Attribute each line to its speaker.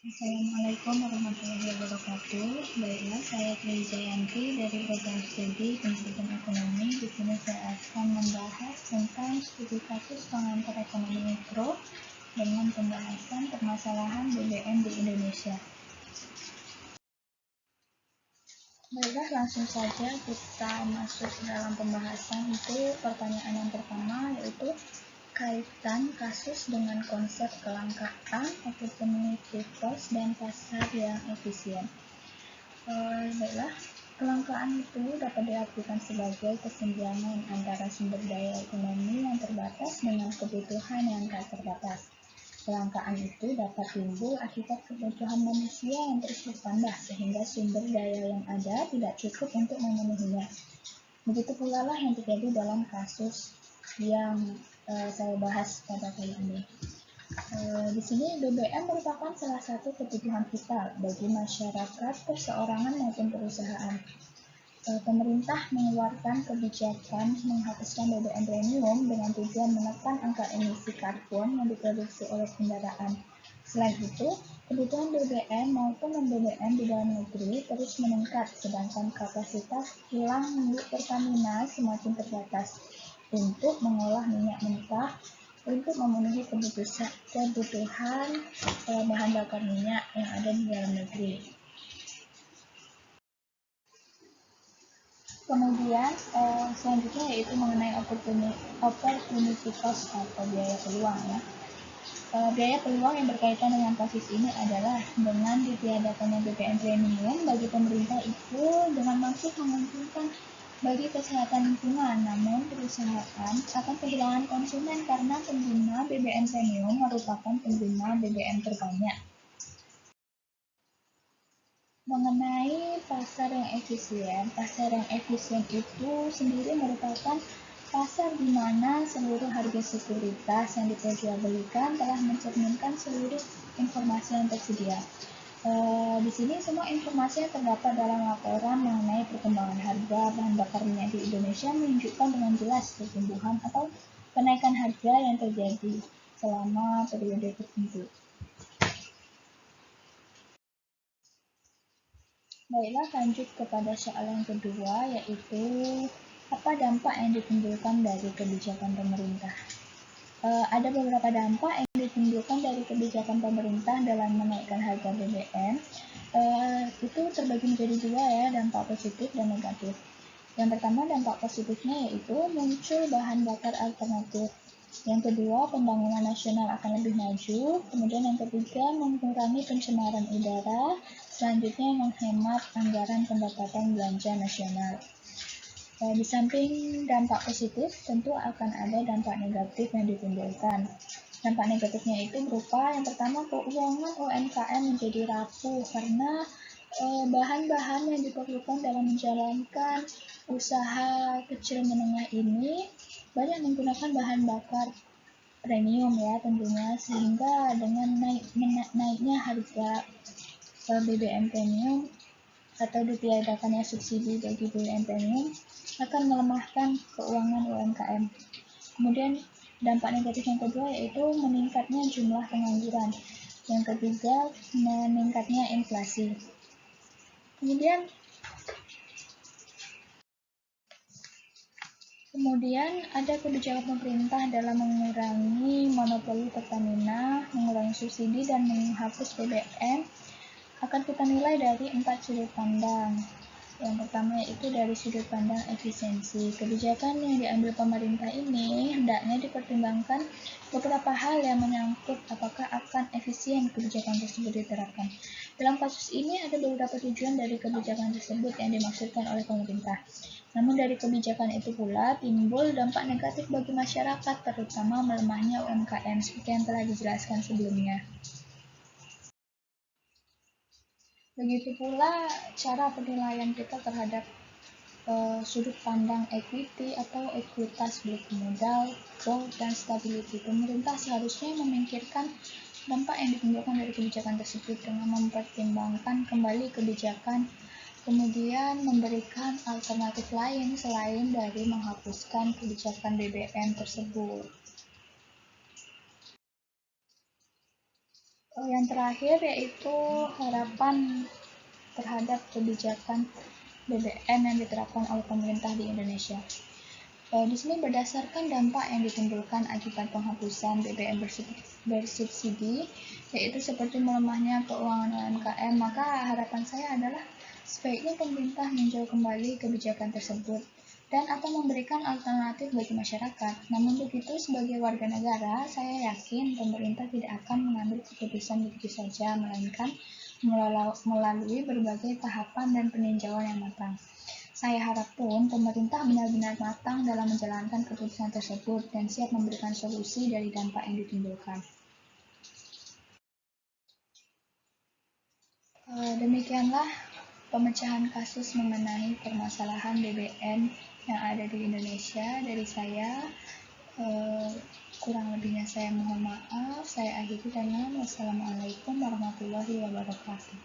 Speaker 1: Assalamualaikum warahmatullahi wabarakatuh. Baiklah, saya Trijayanti dari program studi Pendidikan Ekonomi. Di sini saya akan membahas tentang studi kasus pengantar ekonomi mikro dengan pembahasan permasalahan BBM di Indonesia. Baiklah, langsung saja kita masuk dalam pembahasan. Itu pertanyaan yang pertama, yaitu kaitan kasus dengan konsep kelangkaan, opportunity cost, dan pasar yang efisien. Baiklah, kelangkaan itu dapat diartikan sebagai kesenjangan antara sumber daya ekonomi yang terbatas dengan kebutuhan yang tak terbatas. Kelangkaan itu dapat timbul akibat kebutuhan manusia yang terus bertambah sehingga sumber daya yang ada tidak cukup untuk memenuhinya. Begitu pula lah yang terjadi dalam kasus yang saya bahas pada kali ini. Di sini BBM merupakan salah satu kebutuhan vital bagi masyarakat perseorangan maupun perusahaan. Pemerintah mengeluarkan kebijakan menghapuskan BBM premium dengan tujuan menekan angka emisi karbon yang diproduksi oleh kendaraan. Selain itu, kebutuhan BBM maupun non-BBM di dalam negeri terus meningkat, sedangkan kapasitas kilang milik Pertamina semakin terbatas untuk mengolah minyak mentah untuk memenuhi kebutuhan bahan bakar minyak yang ada di dalam negeri. Kemudian selanjutnya yaitu mengenai opportunity cost atau biaya peluang ya. Biaya peluang yang berkaitan dengan kasus ini adalah dengan ditiadakannya BBM premium bagi pemerintah itu dengan maksud menguntungkan bagi kesehatan lingkungan, namun perusahaan akan kehilangan konsumen karena pengguna BBM premium merupakan pengguna BBM terbanyak. Mengenai pasar yang efisien itu sendiri merupakan pasar di mana seluruh harga sekuritas yang diperjualbelikan telah mencerminkan seluruh informasi yang tersedia. Di sini semua informasi yang terdapat dalam laporan mengenai perkembangan harga bahan bakar minyak di Indonesia menunjukkan dengan jelas pertumbuhan atau kenaikan harga yang terjadi selama periode tertentu. Baiklah, lanjut kepada soal yang kedua, yaitu apa dampak yang ditimbulkan dari kebijakan pemerintah. Ada beberapa dampak yang ditimbulkan dari kebijakan pemerintah dalam menaikkan harga BBM. Itu terbagi menjadi dua ya, dampak positif dan negatif. Yang pertama, dampak positifnya yaitu muncul bahan bakar alternatif. Yang kedua, pembangunan nasional akan lebih maju. Kemudian yang ketiga, mengurangi pencemaran udara. Selanjutnya, menghemat anggaran pendapatan belanja nasional. Di samping dampak positif, tentu akan ada dampak negatif yang ditimbulkan. Dampak negatifnya itu berupa yang pertama, keuangan UMKM menjadi rapuh karena bahan-bahan yang diperlukan dalam menjalankan usaha kecil menengah ini banyak menggunakan bahan bakar premium ya tentunya, sehingga dengan naiknya harga BBM premium atau ditiadakannya subsidi bagi BBM premium akan melemahkan keuangan UMKM. Kemudian dampak negatif yang kedua yaitu meningkatnya jumlah pengangguran. Yang ketiga, meningkatnya inflasi. Kemudian ada kebijakan pemerintah dalam mengurangi monopoli Pertamina, mengurangi subsidi, dan menghapus BBM akan kita nilai dari 4 sudut pandang. Yang pertama yaitu dari sudut pandang efisiensi. Kebijakan yang diambil pemerintah ini hendaknya dipertimbangkan beberapa hal yang menyangkut apakah akan efisien kebijakan tersebut diterapkan. Dalam kasus ini ada beberapa tujuan dari kebijakan tersebut yang dimaksudkan oleh pemerintah. Namun dari kebijakan itu pula timbul dampak negatif bagi masyarakat, terutama melemahnya UMKM seperti yang telah dijelaskan sebelumnya. Begitu pula cara penilaian kita terhadap sudut pandang equity atau ekuitas balik modal, growth, dan stability. Pemerintah seharusnya memikirkan dampak yang ditimbulkan dari kebijakan tersebut dengan mempertimbangkan kembali kebijakan, kemudian memberikan alternatif lain selain dari menghapuskan kebijakan BBM tersebut. Yang terakhir yaitu harapan terhadap kebijakan BBM yang diterapkan oleh pemerintah di Indonesia. Di sini berdasarkan dampak yang ditimbulkan akibat penghapusan BBM bersubsidi, yaitu seperti melemahnya keuangan UMKM, maka harapan saya adalah sebaiknya pemerintah meninjau kembali kebijakan tersebut dan atau memberikan alternatif bagi masyarakat. Namun begitu, sebagai warga negara, saya yakin pemerintah tidak akan mengambil keputusan begitu saja, melainkan melalui berbagai tahapan dan peninjauan yang matang. Saya harap pun pemerintah benar-benar matang dalam menjalankan keputusan tersebut dan siap memberikan solusi dari dampak yang ditimbulkan. Demikianlah pemecahan kasus mengenai permasalahan BBM yang ada di Indonesia dari saya. Kurang lebihnya saya mohon maaf. Saya akhiri dengan wassalamualaikum warahmatullahi wabarakatuh.